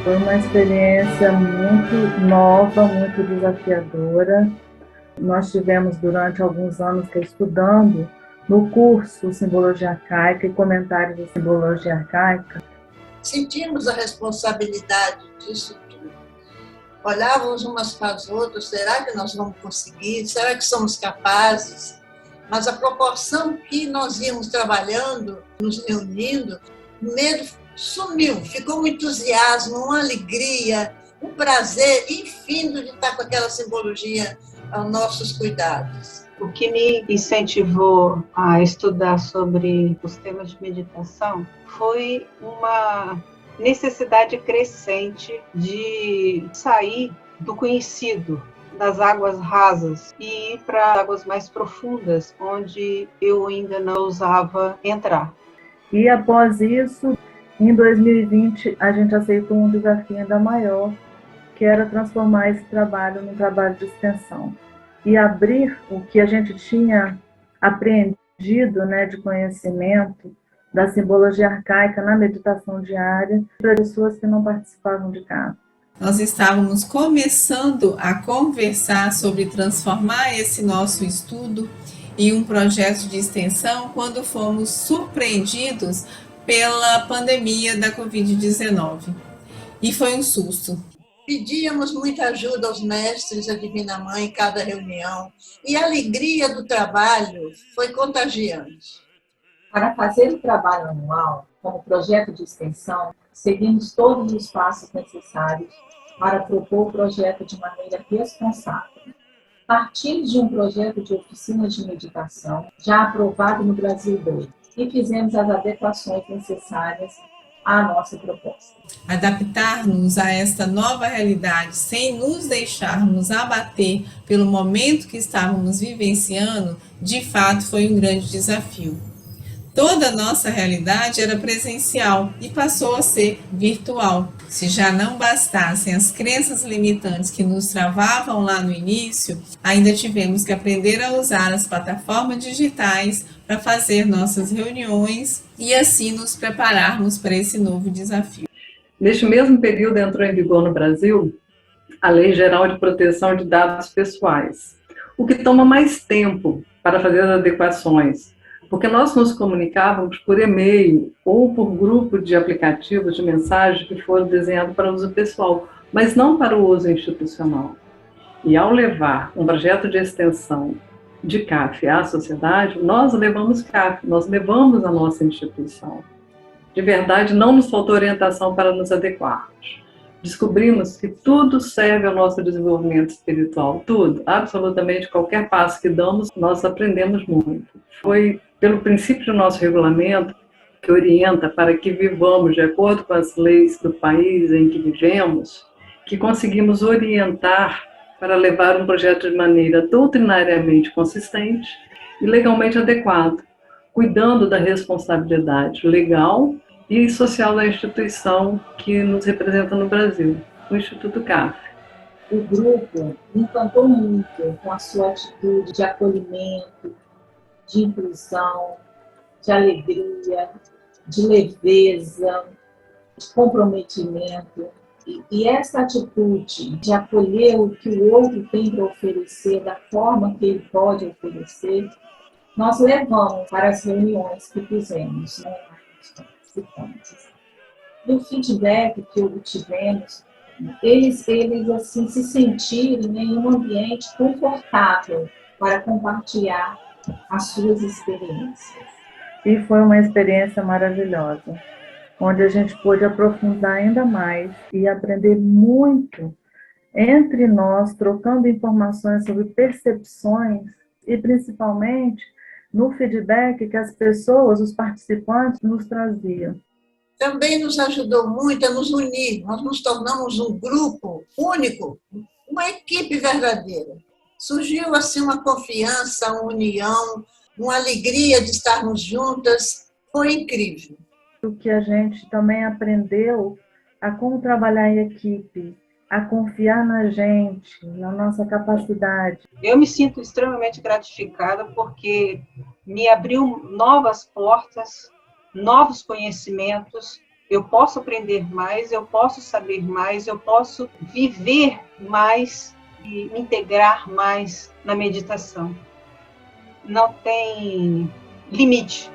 Foi uma experiência muito nova, muito desafiadora. Nós tivemos durante alguns anos estudando no curso Simbologia Arcaica e Comentários de Simbologia Arcaica. Sentimos a responsabilidade disso tudo. Olhávamos umas para as outras, será que nós vamos conseguir? Será que somos capazes? Mas a proporção que nós íamos trabalhando, nos reunindo, o medo sumiu, ficou um entusiasmo, uma alegria, um prazer infindo de estar com aquela simbologia aos nossos cuidados. O que me incentivou a estudar sobre os temas de meditação foi uma necessidade crescente de sair do conhecido, das águas rasas, e ir para águas mais profundas, onde eu ainda não ousava entrar. E após isso, em 2020, a gente aceitou um desafio ainda maior, que era transformar esse trabalho num trabalho de extensão e abrir o que a gente tinha aprendido, de conhecimento da simbologia arcaica na meditação diária para pessoas que não participavam de casa. Nós estávamos começando a conversar sobre transformar esse nosso estudo em um projeto de extensão quando fomos surpreendidos pela pandemia da Covid-19. E foi um susto. Pedíamos muita ajuda aos mestres, à Divina Mãe, em cada reunião, e a alegria do trabalho foi contagiante. Para fazer o trabalho anual, como projeto de extensão, seguimos todos os passos necessários para propor o projeto de maneira responsável. Partimos de um projeto de oficinas de meditação, já aprovado no Brasil 2, e fizemos as adequações necessárias à nossa proposta. Adaptar-nos a esta nova realidade sem nos deixarmos abater pelo momento que estávamos vivenciando, de fato foi um grande desafio. Toda a nossa realidade era presencial e passou a ser virtual. Se já não bastassem as crenças limitantes que nos travavam lá no início, ainda tivemos que aprender a usar as plataformas digitais para fazer nossas reuniões e assim nos prepararmos para esse novo desafio. Neste mesmo período entrou em vigor no Brasil a Lei Geral de Proteção de Dados Pessoais, o que toma mais tempo para fazer as adequações, porque nós nos comunicávamos por e-mail ou por grupo de aplicativos de mensagem que foram desenhados para uso pessoal, mas não para o uso institucional. E ao levar um projeto de extensão de CAF à sociedade, nós levamos CAF, nós levamos a nossa instituição. De verdade, não nos faltou orientação para nos adequarmos. Descobrimos que tudo serve ao nosso desenvolvimento espiritual, tudo, absolutamente qualquer passo que damos, nós aprendemos muito. Foi pelo princípio do nosso regulamento, que orienta para que vivamos de acordo com as leis do país em que vivemos, que conseguimos orientar para levar um projeto de maneira doutrinariamente consistente e legalmente adequado, cuidando da responsabilidade legal e social da instituição que nos representa no Brasil, o Instituto CAF. O grupo me encantou muito com a sua atitude de acolhimento, de inclusão, de alegria, de leveza, de comprometimento. E essa atitude de acolher o que o outro tem para oferecer, da forma que ele pode oferecer, nós levamos para as reuniões que fizemos, participantes. E o feedback que obtivemos, eles assim, se sentirem em um ambiente confortável para compartilhar as suas experiências. E foi uma experiência maravilhosa, onde a gente pôde aprofundar ainda mais e aprender muito entre nós, trocando informações sobre percepções e principalmente no feedback que as pessoas, os participantes, nos traziam. Também nos ajudou muito a nos unir, nós nos tornamos um grupo único, uma equipe verdadeira. Surgiu assim uma confiança, uma união, uma alegria de estarmos juntas, foi incrível. O que a gente também aprendeu a como trabalhar em equipe, a confiar na gente, na nossa capacidade. Eu me sinto extremamente gratificada porque me abriu novas portas, novos conhecimentos Eu posso aprender mais, eu posso saber mais, eu posso viver mais e me integrar mais na meditação. Não tem limite.